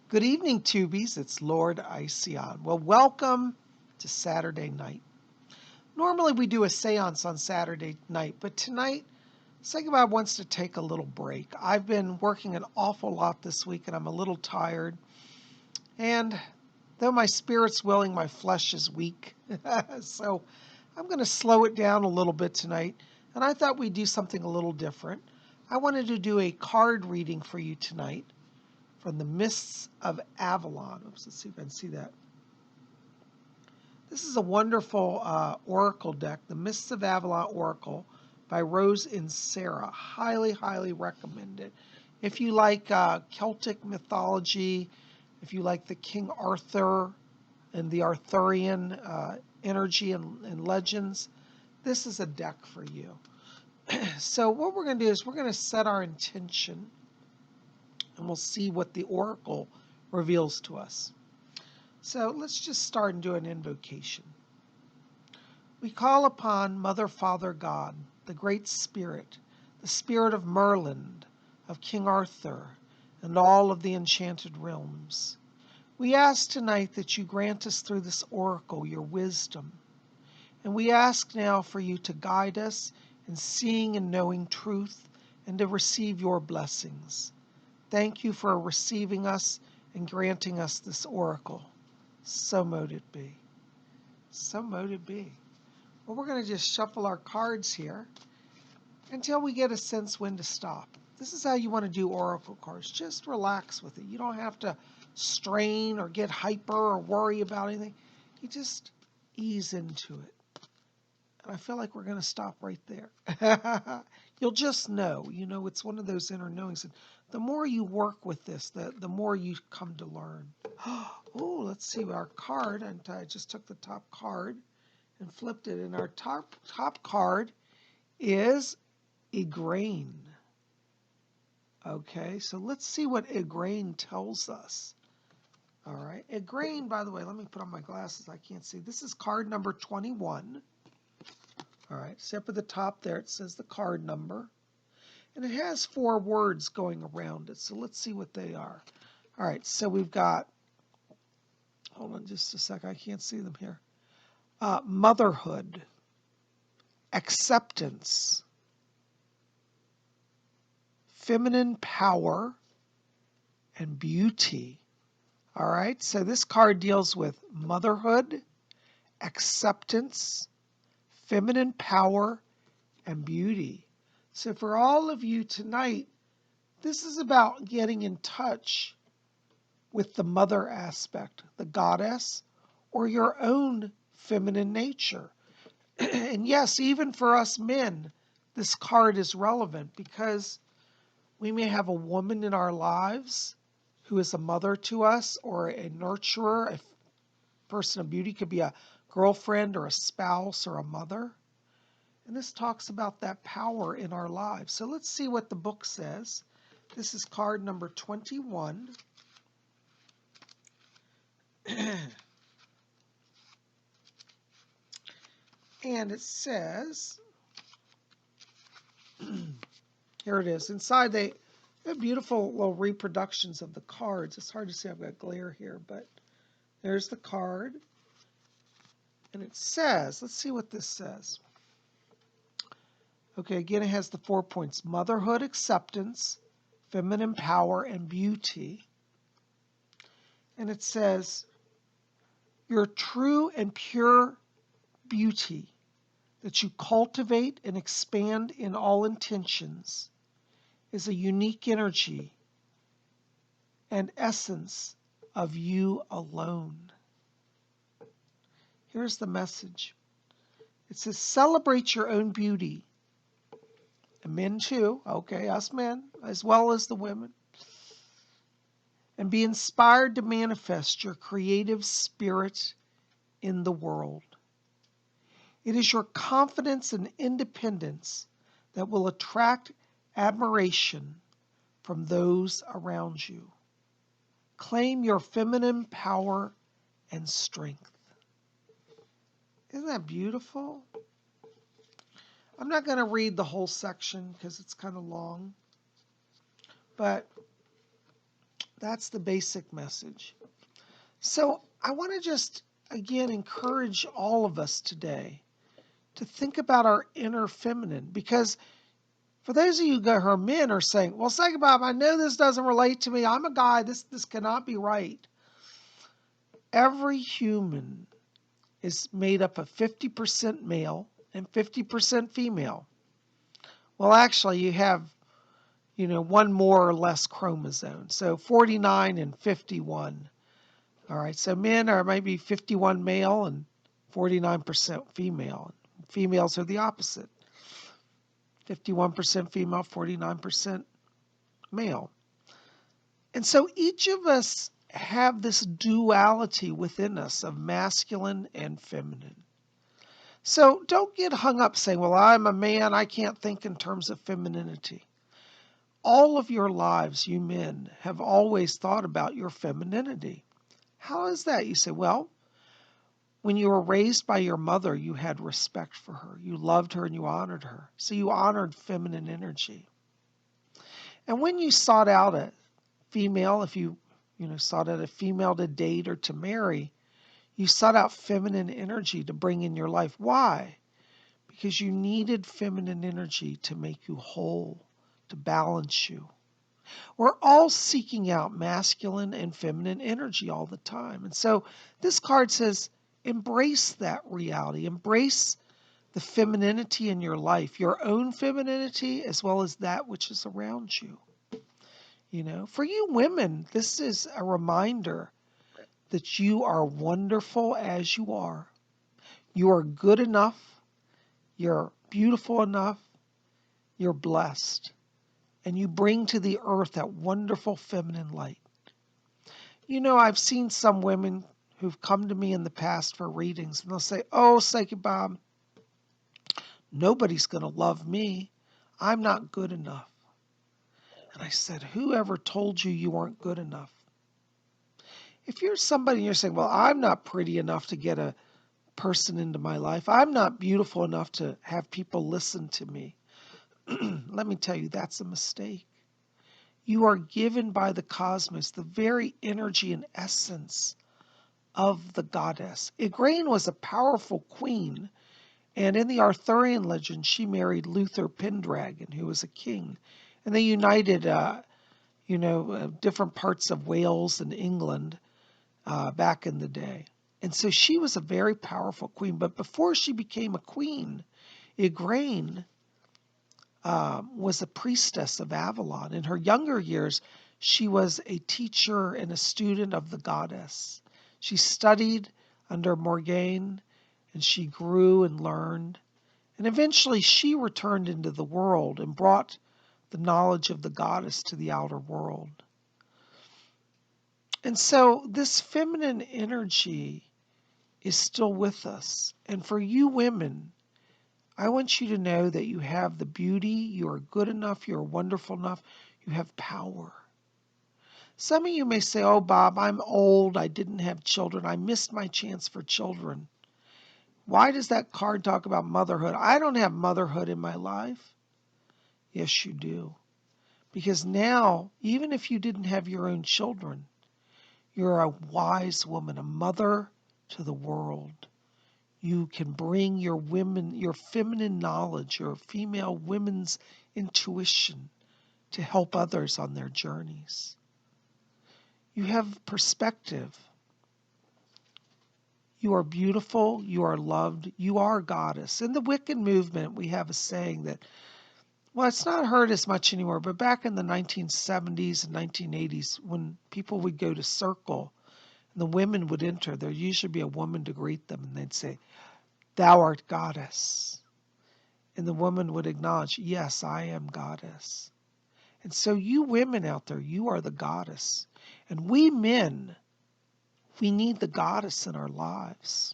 Good evening, Tubies. It's Lord Ision. Well, welcome to Saturday night. Normally we do a seance on Saturday night, but tonight, PsychicBob wants to take a little break. I've been working an awful lot this week and I'm a little tired. And though my spirit's willing, my flesh is weak. So I'm going to slow it down a little bit tonight. And I thought we'd do something a little different. I wanted to do a card reading for you tonight from the Mists of Avalon. Oops, let's see if I can see that. This is a wonderful oracle deck, the Mists of Avalon Oracle by Rose and Sarah. Highly, highly recommend it. If you like Celtic mythology, if you like the King Arthur and the Arthurian energy and legends, this is a deck for you. So what we're going to do is we're going to set our intention and we'll see what the oracle reveals to us. So let's just start and do an invocation. We call upon Mother, Father, God, the Great Spirit, the Spirit of Merlin, of King Arthur, and all of the enchanted realms. We ask tonight that you grant us through this oracle your wisdom. And we ask now for you to guide us in seeing and knowing truth and to receive your blessings. Thank you for receiving us and granting us this oracle. So mote it be. So mote it be. Well, we're going to just shuffle our cards here until we get a sense when to stop. This is how you want to do oracle cards. Just relax with it. You don't have to strain or get hyper or worry about anything. You just ease into it. And I feel like we're going to stop right there. You'll just know. You know, it's one of those inner knowings. And the more you work with this, the more you come to learn. Oh, let's see our card. And I just took the top card and flipped it. And our top card is Igraine. Okay, so let's see what Igraine tells us. All right, Igraine, by the way, let me put on my glasses. I can't see. This is card number 21. All right, so up at the top there, it says the card number. And it has 4 words going around it. So let's see what they are. All right, so we've got, hold on just a sec. I can't see them here. Motherhood, acceptance, feminine power, and beauty. All right, so this card deals with motherhood, acceptance, feminine power, and beauty. So for all of you tonight, this is about getting in touch with the mother aspect, the goddess, or your own feminine nature. And yes, even for us men, this card is relevant because we may have a woman in our lives who is a mother to us or a nurturer. A person of beauty could be a girlfriend or a spouse or a mother. And this talks about that power in our lives. So let's see what the book says. This is card number 21. And it says, here it is. Inside they have beautiful little reproductions of the cards. It's hard to see. I've got glare here, but there's the card. And it says, let's see what this says. Okay, again, it has the 4 points. Motherhood, acceptance, feminine power, and beauty. And it says, your true and pure beauty that you cultivate and expand in all intentions is a unique energy and essence of you alone. Here's the message. It says, celebrate your own beauty. And men too, okay, us men, as well as the women. And be inspired to manifest your creative spirit in the world. It is your confidence and independence that will attract admiration from those around you. Claim your feminine power and strength. Isn't that beautiful? I'm not going to read the whole section because it's kind of long. But That's the basic message. So I want to just, again, encourage all of us today to think about our inner feminine, because for those of you who are men are saying, well, PsychicBob, I know this doesn't relate to me. I'm a guy. This cannot be right. Every human is made up of 50% male and 50% female. Well, actually, you have, one more or less chromosome. So 49 and 51. All right, so men are maybe 51 male and 49% female. Females are the opposite. 51% female, 49% male. And so each of us have this duality within us of masculine and feminine. So don't get hung up saying, well, I'm a man, I can't think in terms of femininity. All of your lives, you men, have always thought about your femininity. How is that? You say, well, when you were raised by your mother, you had respect for her. You loved her and you honored her. So you honored feminine energy. And when you sought out a female, if you sought out a female to date or to marry, you sought out feminine energy to bring in your life. Why? Because you needed feminine energy to make you whole, to balance you. We're all seeking out masculine and feminine energy all the time. And so this card says, embrace that reality. Embrace the femininity in your life, your own femininity as well as that which is around you. For you women, this is a reminder that you are wonderful as you are. You are good enough. You're beautiful enough. You're blessed. And you bring to the earth that wonderful feminine light. I've seen some women who've come to me in the past for readings, and they'll say, oh, PsychicBob, nobody's going to love me. I'm not good enough. And I said, whoever told you you weren't good enough? If you're somebody and you're saying, well, I'm not pretty enough to get a person into my life, I'm not beautiful enough to have people listen to me, let me tell you, that's a mistake. You are given by the cosmos the very energy and essence of the goddess. Igraine was a powerful queen, and in the Arthurian legend, she married Luther Pendragon, who was a king. And they united, different parts of Wales and England back in the day. And so she was a very powerful queen. But before she became a queen, Igraine was a priestess of Avalon. In her younger years, she was a teacher and a student of the goddess. She studied under Morgane, and she grew and learned. And eventually she returned into the world and brought the knowledge of the goddess to the outer world. And so this feminine energy is still with us. And for you women, I want you to know that you have the beauty, you are good enough, you are wonderful enough, you have power. Some of you may say, oh, Bob, I'm old, I didn't have children, I missed my chance for children. Why does that card talk about motherhood? I don't have motherhood in my life. Yes, you do. Because now, even if you didn't have your own children, you're a wise woman, a mother to the world. You can bring your feminine knowledge, your female women's intuition to help others on their journeys. You have perspective. You are beautiful, you are loved, you are a goddess. In the Wiccan movement, we have a saying that, well, it's not heard as much anymore, but back in the 1970s and 1980s, when people would go to circle and the women would enter, there'd usually be a woman to greet them, and they'd say, thou art goddess. And the woman would acknowledge, yes, I am goddess. And so you women out there, you are the goddess. And we men, we need the goddess in our lives.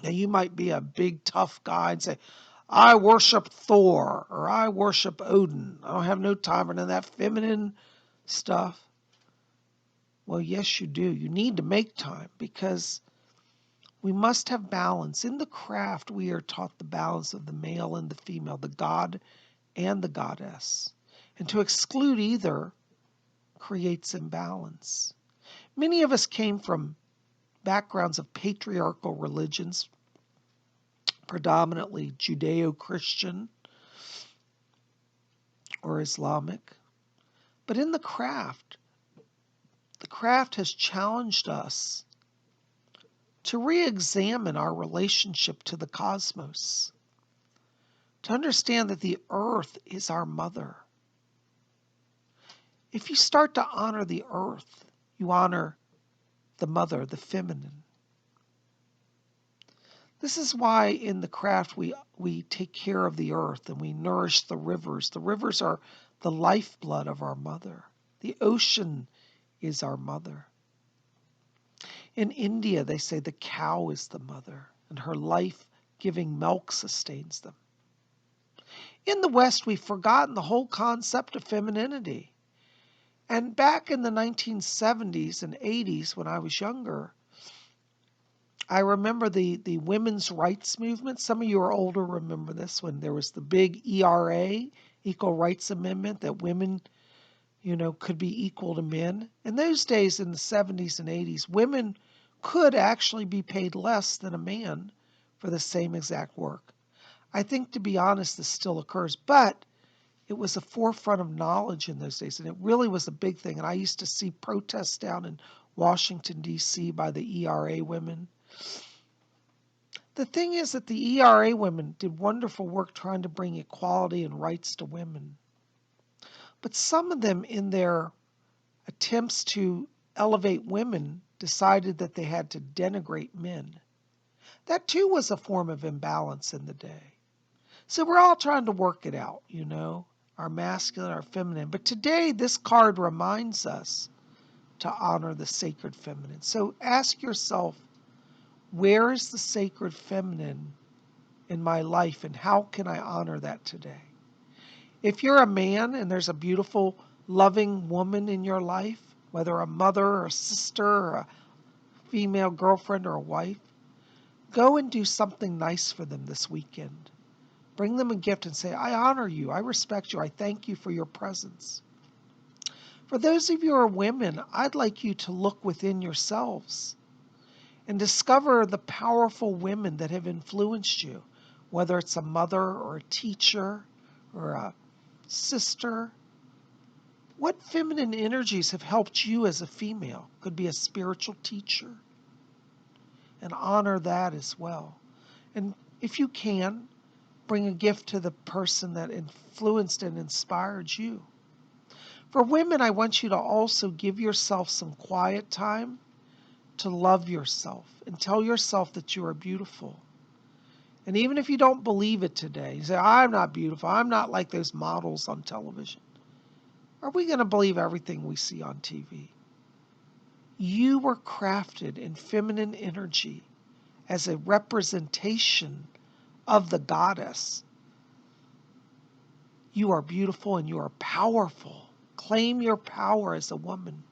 Now you might be a big tough guy and say, I worship Thor or I worship Odin. I don't have no time for none of that feminine stuff. Well, yes, you do. You need to make time because we must have balance. In the craft, we are taught the balance of the male and the female, the god and the goddess. And to exclude either creates imbalance. Many of us came from backgrounds of patriarchal religions, predominantly Judeo-Christian or Islamic. But in the craft has challenged us to re-examine our relationship to the cosmos, to understand that the earth is our mother. If you start to honor the earth, you honor the mother, the feminine. This is why in the craft we take care of the earth and we nourish the rivers. The rivers are the lifeblood of our mother. The ocean is our mother. In India, they say the cow is the mother, and her life-giving milk sustains them. In the West, we've forgotten the whole concept of femininity. And back in the 1970s and 80s, when I was younger, I remember the women's rights movement. Some of you are older remember this, when there was the big ERA, Equal Rights Amendment, that women, could be equal to men. In those days, in the 70s and 80s, women could actually be paid less than a man for the same exact work. I think, to be honest, this still occurs, but it was a forefront of knowledge in those days, and it really was a big thing. And I used to see protests down in Washington, D.C. by the ERA women. The thing is that the ERA women did wonderful work trying to bring equality and rights to women. But some of them, in their attempts to elevate women, decided that they had to denigrate men. That too was a form of imbalance in the day. So we're all trying to work it out, our masculine, our feminine. But today, this card reminds us to honor the sacred feminine. So ask yourself, where is the sacred feminine in my life, and how can I honor that today? If you're a man and there's a beautiful, loving woman in your life, whether a mother or a sister or a female girlfriend or a wife, go and do something nice for them this weekend. Bring them a gift and say, I honor you, I respect you, I thank you for your presence. For those of you who are women, I'd like you to look within yourselves and discover the powerful women that have influenced you, whether it's a mother or a teacher or a sister. What feminine energies have helped you as a female? Could be a spiritual teacher. And honor that as well. And if you can, bring a gift to the person that influenced and inspired you. For women, I want you to also give yourself some quiet time to love yourself and tell yourself that you are beautiful. And even if you don't believe it today, you say, I'm not beautiful, I'm not like those models on television. Are we going to believe everything we see on TV? You were crafted in feminine energy as a representation of the goddess. You are beautiful and you are powerful. Claim your power as a woman.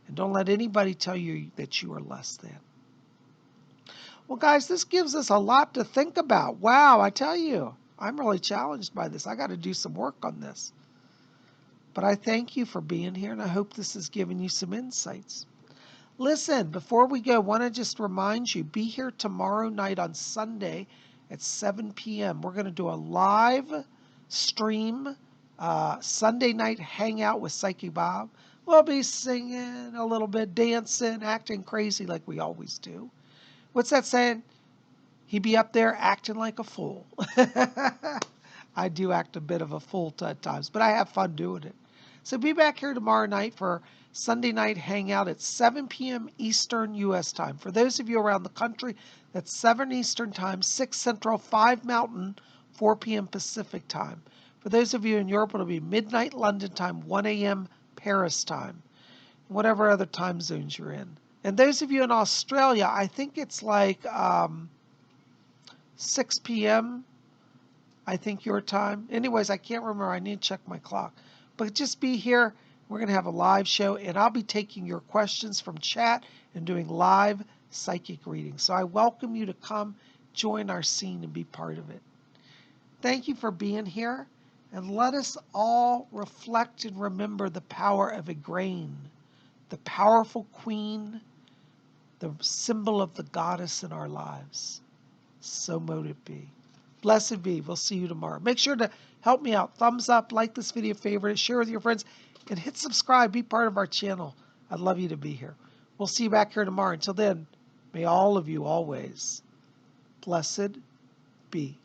And don't let anybody tell you that you are less than. Well, guys, this gives us a lot to think about. Wow, I tell you, I'm really challenged by this. I got to do some work on this. But I thank you for being here, and I hope this has given you some insights. Listen, before we go, I want to just remind you, be here tomorrow night on Sunday at 7 p.m. We're going to do a live stream, Sunday night hangout with Psychic Bob. We'll be singing a little bit, dancing, acting crazy like we always do. What's that saying? He'd be up there acting like a fool. I do act a bit of a fool at times, but I have fun doing it. So be back here tomorrow night for Sunday night hangout at 7 p.m. Eastern U.S. time. For those of you around the country, that's 7 Eastern time, 6 Central, 5 Mountain, 4 p.m. Pacific time. For those of you in Europe, it'll be midnight London time, 1 a.m. Paris time, whatever other time zones you're in. And those of you in Australia, I think it's like 6 p.m., I think your time. Anyways, I can't remember. I need to check my clock. But just be here. We're going to have a live show, and I'll be taking your questions from chat and doing live psychic readings. So I welcome you to come join our scene and be part of it. Thank you for being here, And let us all reflect and remember the power of a grain, the powerful queen, the symbol of the goddess in our lives. So mote it be. Blessed be. We'll see you tomorrow. Make sure to help me out. Thumbs up, like this video, favorite, share with your friends, and hit subscribe. Be part of our channel. I'd love you to be here. We'll see you back here tomorrow. Until then, may all of you always blessed be.